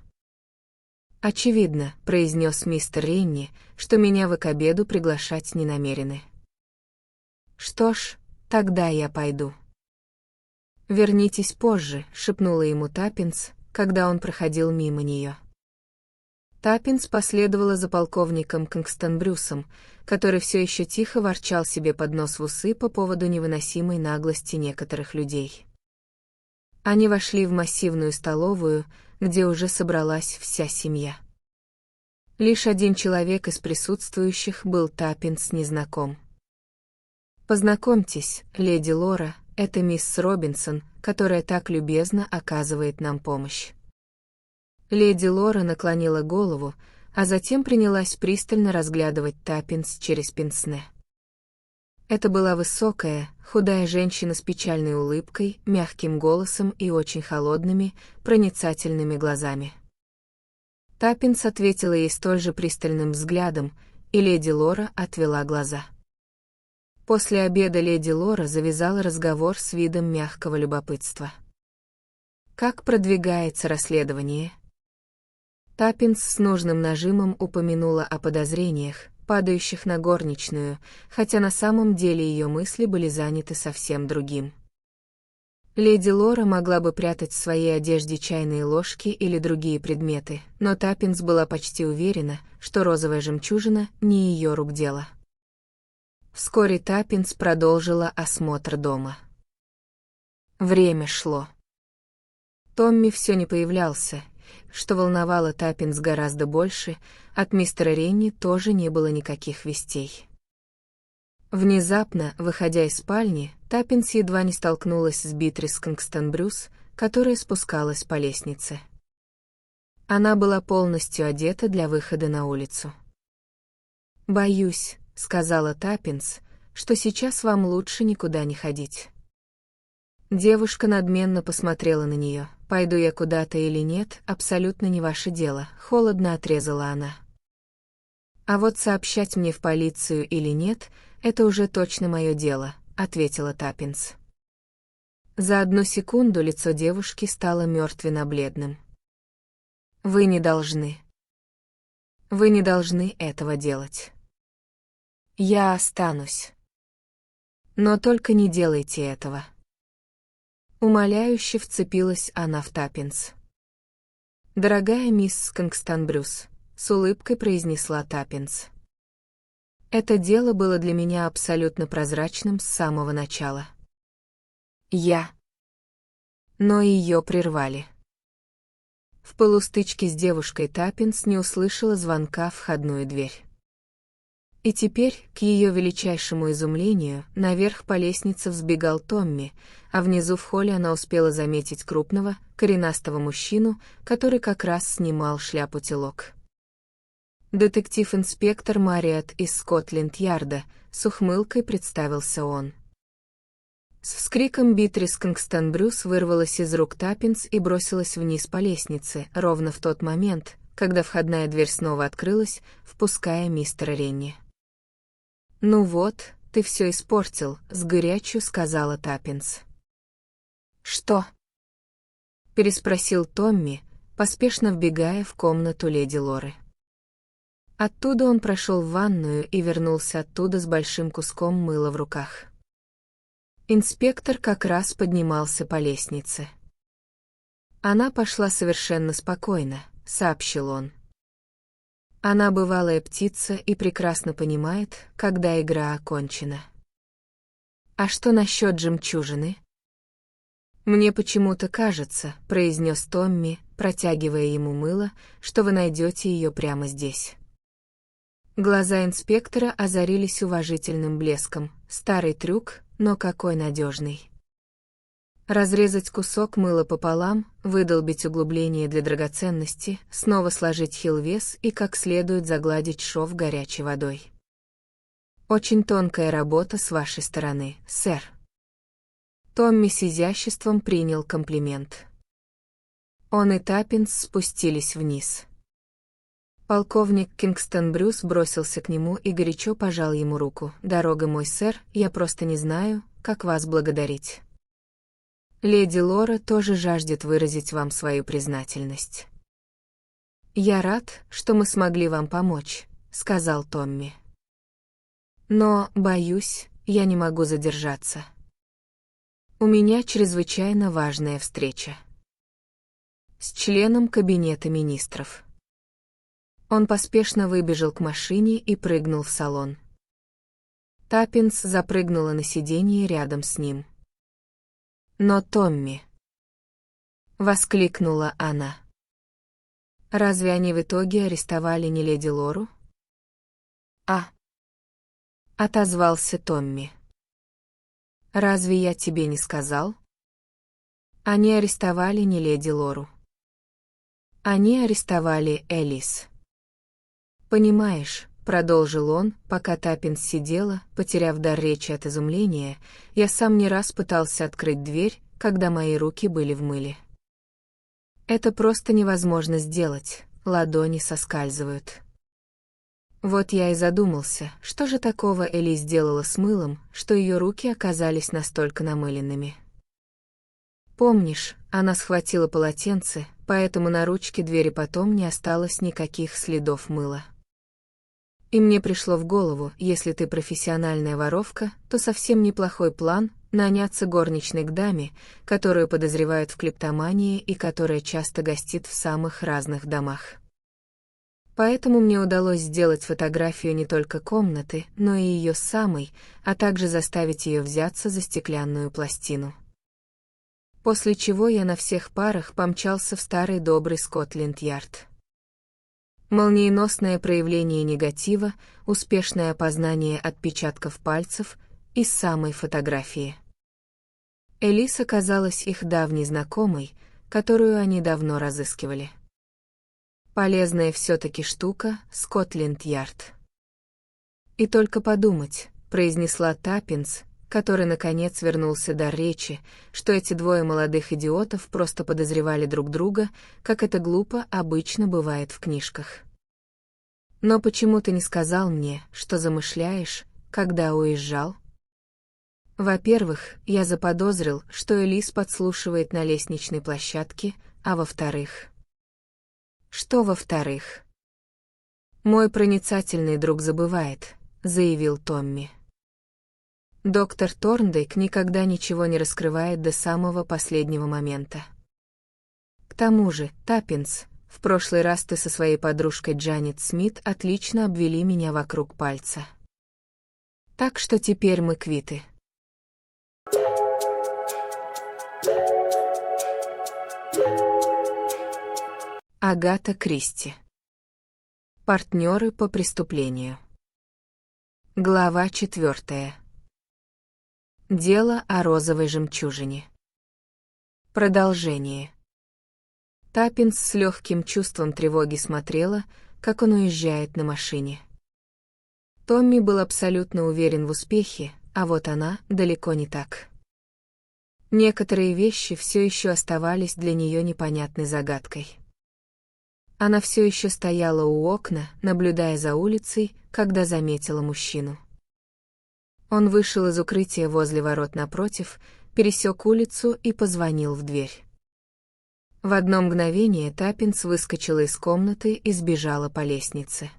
«Очевидно», — произнес мистер Ренни, «что меня вы к обеду приглашать не намерены». «Что ж, тогда я пойду». «Вернитесь позже», — шепнула ему Таппинс, когда он проходил мимо нее. Таппинс последовала за полковником Кингстон-Брюсом, который все еще тихо ворчал себе под нос в усы по поводу невыносимой наглости некоторых людей. Они вошли в массивную столовую, где уже собралась вся семья. Лишь один человек из присутствующих был Таппинс незнаком. «Познакомьтесь, леди Лора, это мисс Робинсон, которая так любезно оказывает нам помощь». Леди Лора наклонила голову, а затем принялась пристально разглядывать Таппинс через пенсне. Это была высокая, худая женщина с печальной улыбкой, мягким голосом и очень холодными, проницательными глазами. Таппинс ответила ей столь же пристальным взглядом, и леди Лора отвела глаза. После обеда леди Лора завязала разговор с видом мягкого любопытства. «Как продвигается расследование?» Таппинс с нужным нажимом упомянула о подозрениях, падающих на горничную, хотя на самом деле ее мысли были заняты совсем другим. Леди Лора могла бы прятать в своей одежде чайные ложки или другие предметы, но Таппинс была почти уверена, что розовая жемчужина не ее рук дело. Вскоре Таппинс продолжила осмотр дома. Время шло. Томми все не появлялся, что волновало Таппинс гораздо больше, от мистера Ренни тоже не было никаких вестей. Внезапно, выходя из спальни, Таппинс едва не столкнулась с Битрис Кингстон-Брюс, которая спускалась по лестнице. Она была полностью одета для выхода на улицу. «Боюсь», — сказала Таппинс, — «что сейчас вам лучше никуда не ходить». Девушка надменно посмотрела на нее. «Пойду я куда-то или нет, абсолютно не ваше дело», — холодно отрезала она. «А вот сообщать мне в полицию или нет, это уже точно мое дело», — ответила Таппинс. За одну секунду лицо девушки стало мертвенно-бледным. «Вы не должны. Вы не должны этого делать. Я останусь. Но только не делайте этого». Умоляюще вцепилась она в Таппинс. «Дорогая мисс Кингстон-Брюс», — с улыбкой произнесла Таппинс. «Это дело было для меня абсолютно прозрачным с самого начала. Но ее прервали». В полустычке с девушкой Таппинс не услышала звонка в входную дверь. И теперь, к ее величайшему изумлению, наверх по лестнице взбегал Томми, а внизу в холле она успела заметить крупного, коренастого мужчину, который как раз снимал шляпу-телок. «Детектив-инспектор Мариот из Скотленд-Ярда», с ухмылкой представился он. С вскриком Битрис Кингстон-Брюс вырвалась из рук Таппинс и бросилась вниз по лестнице, ровно в тот момент, когда входная дверь снова открылась, впуская мистера Ренни. «Ну вот, ты все испортил», — с горячью сказала Таппинс. «Что?» — переспросил Томми, поспешно вбегая в комнату леди Лоры. Оттуда он прошел в ванную и вернулся оттуда с большим куском мыла в руках. Инспектор как раз поднимался по лестнице. «Она пошла совершенно спокойно», — сообщил он. «Она бывалая птица и прекрасно понимает, когда игра окончена». «А что насчет жемчужины?» «Мне почему-то кажется», — произнес Томми, протягивая ему мыло, «что вы найдете ее прямо здесь». Глаза инспектора озарились уважительным блеском. Старый трюк, но какой надежный. Разрезать кусок мыла пополам, выдолбить углубление для драгоценности, снова сложить хилвес и как следует загладить шов горячей водой. Очень тонкая работа с вашей стороны, сэр. Томми с изяществом принял комплимент. Он и Таппинс спустились вниз. Полковник Кингстон-Брюс бросился к нему и горячо пожал ему руку. «Дорога мой, сэр, я просто не знаю, как вас благодарить. Леди Лора тоже жаждет выразить вам свою признательность». «Я рад, что мы смогли вам помочь», — сказал Томми. «Но, боюсь, я не могу задержаться. У меня чрезвычайно важная встреча с членом кабинета министров». Он поспешно выбежал к машине и прыгнул в салон. Таппинс запрыгнула на сиденье рядом с ним. «Но Томми!» — воскликнула она. «Разве они в итоге арестовали не леди Лору?» — отозвался Томми. «Разве я тебе не сказал?» «Они арестовали не леди Лору. Они арестовали Элис». «Понимаешь», — продолжил он, пока Таппинс сидела, потеряв дар речи от изумления, «я сам не раз пытался открыть дверь, когда мои руки были в мыле. Это просто невозможно сделать, ладони соскальзывают». Вот я и задумался, что же такого Элис сделала с мылом, что ее руки оказались настолько намыленными. Помнишь, она схватила полотенце, поэтому на ручке двери потом не осталось никаких следов мыла. И мне пришло в голову, если ты профессиональная воровка, то совсем неплохой план, наняться горничной к даме, которую подозревают в клептомании и которая часто гостит в самых разных домах. Поэтому мне удалось сделать фотографию не только комнаты, но и ее самой, а также заставить ее взяться за стеклянную пластину. После чего я на всех парах помчался в старый добрый Скотленд-Ярд. Молниеносное проявление негатива, успешное опознание отпечатков пальцев и самой фотографии. Элис оказалась их давней знакомой, которую они давно разыскивали. Полезная все-таки штука — Скотленд-Ярд. «И только подумать», — произнесла Таппинс, который наконец вернулся дар речи, что эти двое молодых идиотов просто подозревали друг друга, как это глупо обычно бывает в книжках. «Но почему ты не сказал мне, что замышляешь, когда уезжал?» Во-первых, я заподозрил, что Элис подслушивает на лестничной площадке, а во-вторых... Что во-вторых? «Мой проницательный друг забывает», — заявил Томми. Доктор Торндейк никогда ничего не раскрывает до самого последнего момента. К тому же, Таппинс, в прошлый раз ты со своей подружкой Джанет Смит отлично обвели меня вокруг пальца. Так что теперь мы квиты. Агата Кристи. Партнеры по преступлению. Глава 4. Дело о розовой жемчужине. Продолжение. Таппинс с легким чувством тревоги смотрела, как он уезжает на машине. Томми был абсолютно уверен в успехе, а вот она далеко не так. Некоторые вещи все еще оставались для нее непонятной загадкой. Она все еще стояла у окна, наблюдая за улицей, когда заметила мужчину. Он вышел из укрытия возле ворот напротив, пересек улицу и позвонил в дверь. В одно мгновение Таппинс выскочила из комнаты и сбежала по лестнице.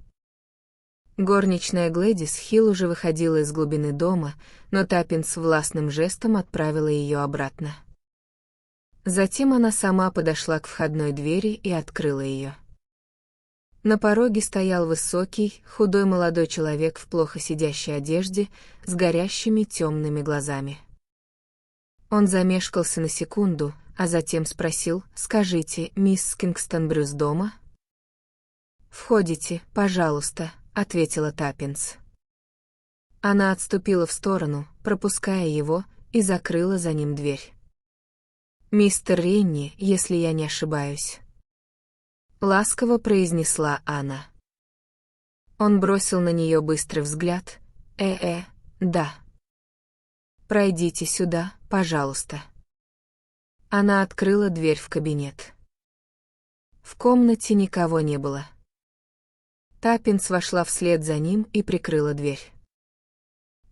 Горничная Глэдис Хилл уже выходила из глубины дома, но Таппинс властным жестом отправила ее обратно. Затем она сама подошла к входной двери и открыла ее. На пороге стоял высокий, худой молодой человек в плохо сидящей одежде, с горящими темными глазами. Он замешкался на секунду, а затем спросил: «Скажите, мисс Кингстон-Брюс дома?» «Входите, пожалуйста», — ответила Таппинс. Она отступила в сторону, пропуская его, и закрыла за ним дверь. «Мистер Ренни, если я не ошибаюсь», — ласково произнесла она. Он бросил на нее быстрый взгляд. Да. Пройдите сюда, пожалуйста». Она открыла дверь в кабинет. В комнате никого не было. Таппинс вошла вслед за ним и прикрыла дверь.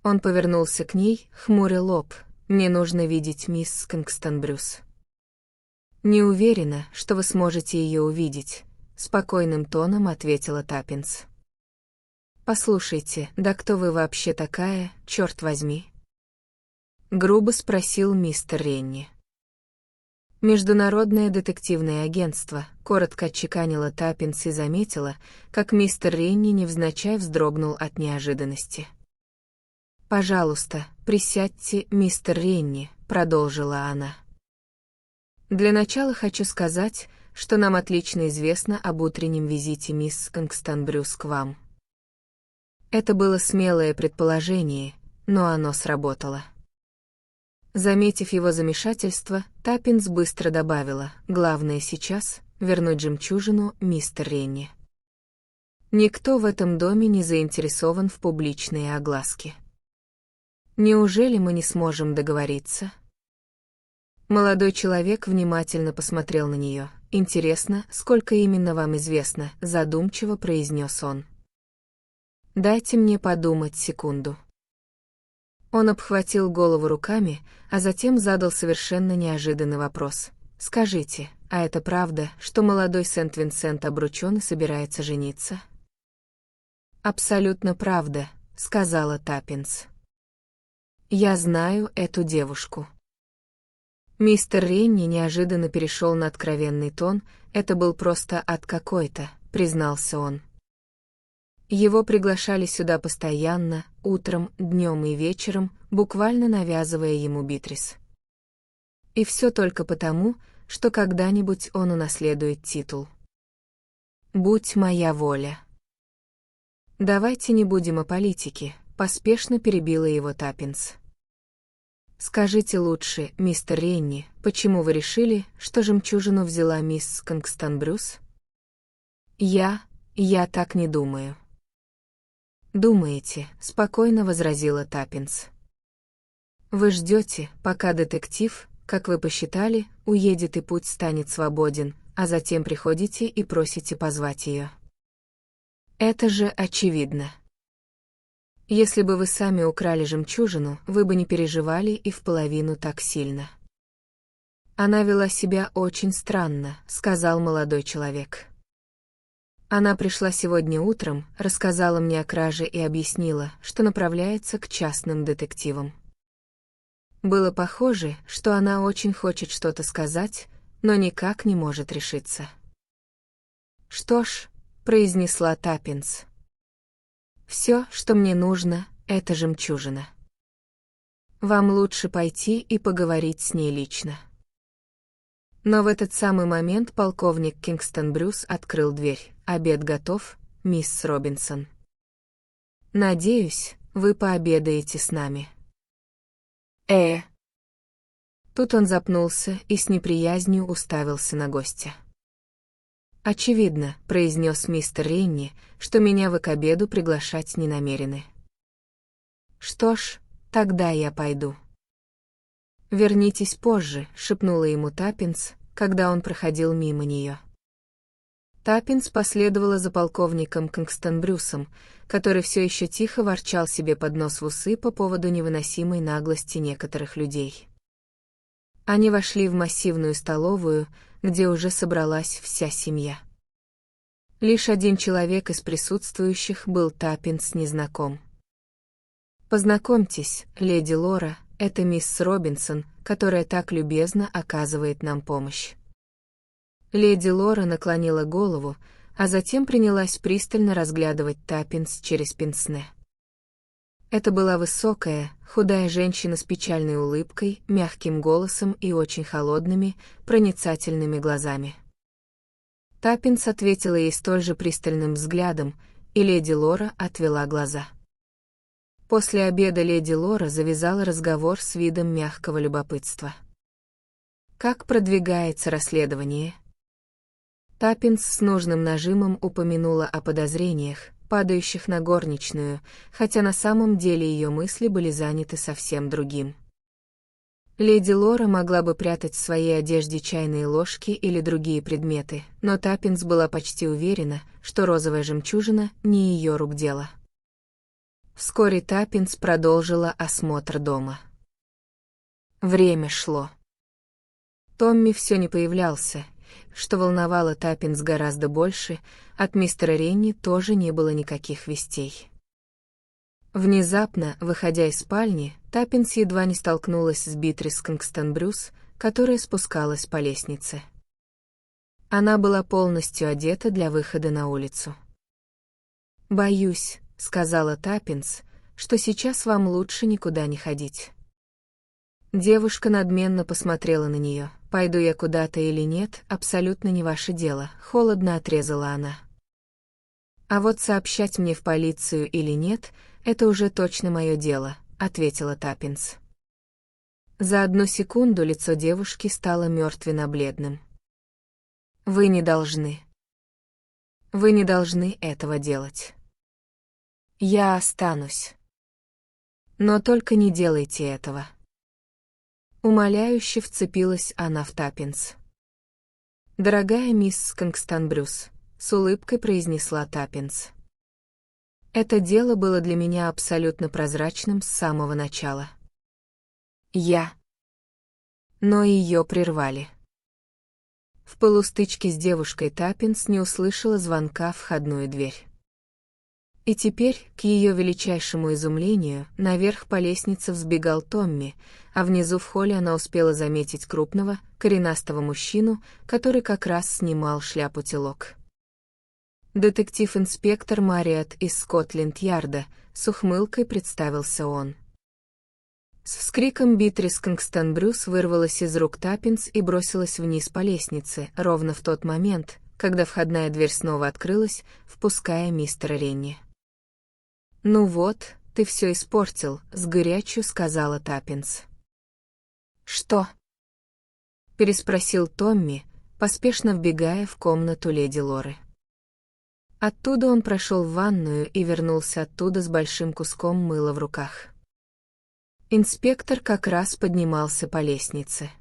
Он повернулся к ней, хмуря лоб. «Мне нужно видеть мисс Кингстон-Брюс». «Не уверена, что вы сможете ее увидеть», — спокойным тоном ответила Таппинс. «Послушайте, да кто вы вообще такая, черт возьми?» — грубо спросил мистер Ренни. «Международное детективное агентство», — коротко отчеканила Таппинс и заметила, как мистер Ренни невзначай вздрогнул от неожиданности. «Пожалуйста, присядьте, мистер Ренни», — продолжила она. «Для начала хочу сказать, что нам отлично известно об утреннем визите мисс Кингстон-Брюс к вам». Это было смелое предположение, но оно сработало. Заметив его замешательство, Таппинс быстро добавила: «Главное сейчас — вернуть жемчужину, мистер Ренни. Никто в этом доме не заинтересован в публичной огласке. Неужели мы не сможем договориться?» Молодой человек внимательно посмотрел на нее. «Интересно, сколько именно вам известно?» — задумчиво произнес он. «Дайте мне подумать секунду». Он обхватил голову руками, а затем задал совершенно неожиданный вопрос. «Скажите, а это правда, что молодой Сент-Винсент обручён и собирается жениться?» «Абсолютно правда», — сказала Таппинс. Я знаю эту девушку. Мистер Ренни неожиданно перешел на откровенный тон, это был просто ад какой-то, признался он. Его приглашали сюда постоянно, утром, днем и вечером, буквально навязывая ему Битрис. И все только потому, что когда-нибудь он унаследует титул. Будь моя воля. Давайте не будем о политике, поспешно перебила его Таппинс. Скажите лучше, мистер Ренни, почему вы решили, что жемчужину взяла мисс Кингстон-Брюс? Я так не думаю. «Думаете», — спокойно возразила Таппинс. «Вы ждете, пока детектив, как вы посчитали, уедет и путь станет свободен, а затем приходите и просите позвать ее. Это же очевидно. Если бы вы сами украли жемчужину, вы бы не переживали и в половину так сильно». «Она вела себя очень странно», — сказал молодой человек. Она пришла сегодня утром, рассказала мне о краже и объяснила, что направляется к частным детективам. Было похоже, что она очень хочет что-то сказать, но никак не может решиться. «Что ж», — произнесла Таппинс. «Все, что мне нужно, это жемчужина. Вам лучше пойти и поговорить с ней лично». Но в этот самый момент полковник Кингстон-Брюс открыл дверь. «Обед готов, мисс Робинсон. Надеюсь, вы пообедаете с нами». Тут он запнулся и с неприязнью уставился на гостя. «Очевидно», — произнес мистер Ренни, «что меня вы к обеду приглашать не намерены». «Что ж, тогда я пойду». «Вернитесь позже», — шепнула ему Таппинс, когда он проходил мимо нее. Таппинс последовала за полковником Кингстон-Брюсом, который все еще тихо ворчал себе под нос в усы по поводу невыносимой наглости некоторых людей. Они вошли в массивную столовую, где уже собралась вся семья. Лишь один человек из присутствующих был Таппинс незнаком. «Познакомьтесь, леди Лора, это мисс Робинсон, которая так любезно оказывает нам помощь». Леди Лора наклонила голову, а затем принялась пристально разглядывать Таппинс через пенсне. Это была высокая, худая женщина с печальной улыбкой, мягким голосом и очень холодными, проницательными глазами. Таппинс ответила ей столь же пристальным взглядом, и леди Лора отвела глаза. После обеда леди Лора завязала разговор с видом мягкого любопытства. «Как продвигается расследование?» Таппинс с нужным нажимом упомянула о подозрениях, падающих на горничную, хотя на самом деле ее мысли были заняты совсем другим. Леди Лора могла бы прятать в своей одежде чайные ложки или другие предметы, но Таппинс была почти уверена, что розовая жемчужина не ее рук дело. Вскоре Таппинс продолжила осмотр дома. Время шло. Томми все не появлялся, что волновало Таппинс гораздо больше, от мистера Ренни тоже не было никаких вестей. Внезапно, выходя из спальни, Таппинс едва не столкнулась с Битрис Кингстон-Брюс, которая спускалась по лестнице. Она была полностью одета для выхода на улицу. «Боюсь», — сказала Таппинс, — «что сейчас вам лучше никуда не ходить». Девушка надменно посмотрела на нее. «Пойду я куда-то или нет, абсолютно не ваше дело», — холодно отрезала она. «А вот сообщать мне в полицию или нет, это уже точно мое дело», — ответила Таппинс. За одну секунду лицо девушки стало мертвенно-бледным. «Вы не должны. Вы не должны этого делать. Я останусь. Но только не делайте этого». Умоляюще вцепилась она в Таппинс. «Дорогая мисс Кингстон-Брюс», — с улыбкой произнесла Таппинс. «Это дело было для меня абсолютно прозрачным с самого начала. Но ее прервали». В полустычке с девушкой Таппинс не услышала звонка в входную дверь. И теперь, к ее величайшему изумлению, наверх по лестнице взбегал Томми, а внизу в холле она успела заметить крупного, коренастого мужчину, который как раз снимал шляпу-телок. Детектив-инспектор Мариат из Скотленд-Ярда, с ухмылкой представился он. С вскриком Битрис Кингстон-Брюс вырвалась из рук Таппинс и бросилась вниз по лестнице, ровно в тот момент, когда входная дверь снова открылась, впуская мистера Ренни. «Ну вот, ты все испортил», — с горячью сказала Таппинс. «Что?» — переспросил Томми, поспешно вбегая в комнату леди Лоры. Оттуда он прошел в ванную и вернулся оттуда с большим куском мыла в руках. Инспектор как раз поднимался по лестнице.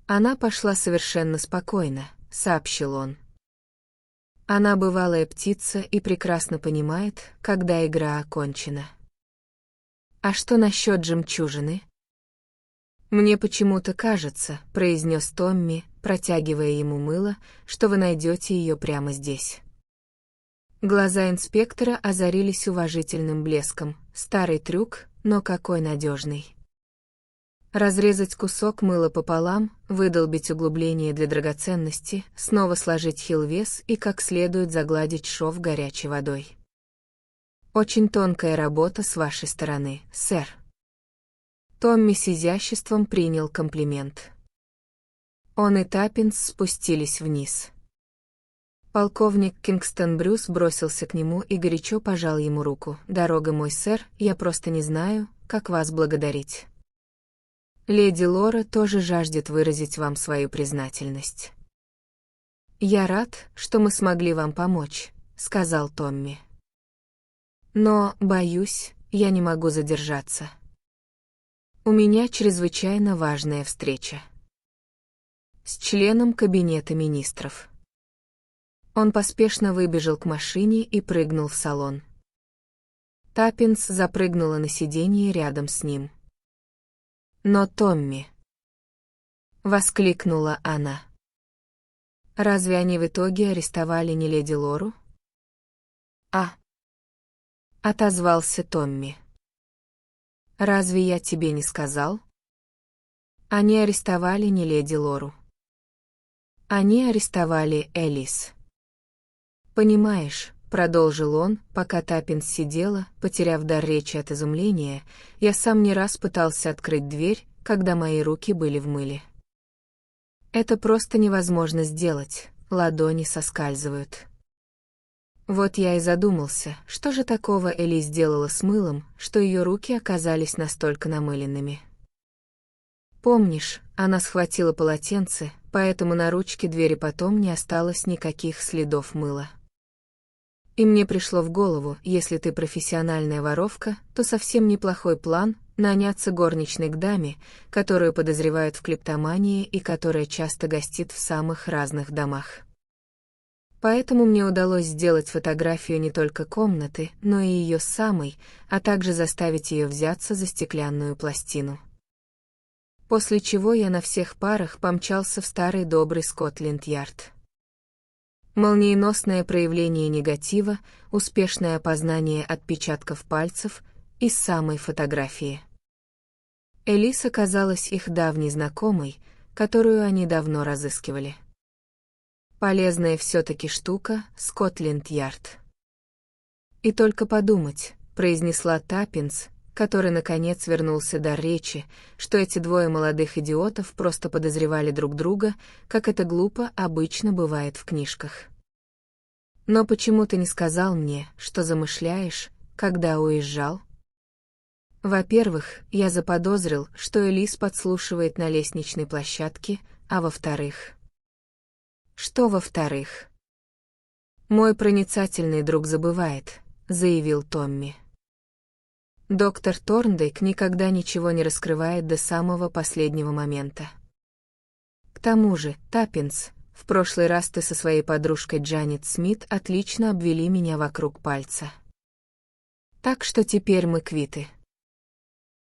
«Она пошла совершенно спокойно», — сообщил он. «Она бывалая птица и прекрасно понимает, когда игра окончена». «А что насчет жемчужины?» «Мне почему-то кажется», — произнес Томми, протягивая ему мыло, «что вы найдете ее прямо здесь». Глаза инспектора озарились уважительным блеском. Старый трюк, но какой надежный. Разрезать кусок мыла пополам, выдолбить углубление для драгоценности, снова сложить хилвес и как следует загладить шов горячей водой. Очень тонкая работа с вашей стороны, сэр. Томми с изяществом принял комплимент. Он и Таппинс спустились вниз. Полковник Кингстон-Брюс бросился к нему и горячо пожал ему руку. «Дорога мой, сэр, я просто не знаю, как вас благодарить. Леди Лора тоже жаждет выразить вам свою признательность». «Я рад, что мы смогли вам помочь», — сказал Томми. «Но, боюсь, я не могу задержаться. У меня чрезвычайно важная встреча с членом кабинета министров». Он поспешно выбежал к машине и прыгнул в салон. Таппинс запрыгнула на сиденье рядом с ним. «Но Томми!» — воскликнула она. «Разве они в итоге арестовали не леди Лору?» «А!» — отозвался Томми. «Разве я тебе не сказал?» «Они арестовали не леди Лору. Они арестовали Элис». «Понимаешь», — продолжил он, пока Таппинс сидела, потеряв дар речи от изумления, «я сам не раз пытался открыть дверь, когда мои руки были в мыле. Это просто невозможно сделать, ладони соскальзывают». Вот я и задумался, что же такого Элли сделала с мылом, что ее руки оказались настолько намыленными. Помнишь, она схватила полотенце, поэтому на ручке двери потом не осталось никаких следов мыла. И мне пришло в голову, если ты профессиональная воровка, то совсем неплохой план — наняться горничной к даме, которую подозревают в клептомании и которая часто гостит в самых разных домах. Поэтому мне удалось сделать фотографию не только комнаты, но и ее самой, а также заставить ее взяться за стеклянную пластину. После чего я на всех парах помчался в старый добрый Скотленд-Ярд. Молниеносное проявление негатива, успешное опознание отпечатков пальцев из самой фотографии. Элис оказалась их давней знакомой, которую они давно разыскивали. Полезная все-таки штука, Скотленд-Ярд. «И только подумать», — произнесла Таппинс, который наконец вернулся дар речи, что эти двое молодых идиотов просто подозревали друг друга, как это глупо обычно бывает в книжках. «Но почему ты не сказал мне, что замышляешь, когда уезжал?» «Во-первых, я заподозрил, что Элис подслушивает на лестничной площадке, а во-вторых...» «Что во-вторых?» «Мой проницательный друг забывает», — заявил Томми. «Доктор Торндейк никогда ничего не раскрывает до самого последнего момента. К тому же, Таппинс, в прошлый раз ты со своей подружкой Джанет Смит отлично обвели меня вокруг пальца. Так что теперь мы квиты».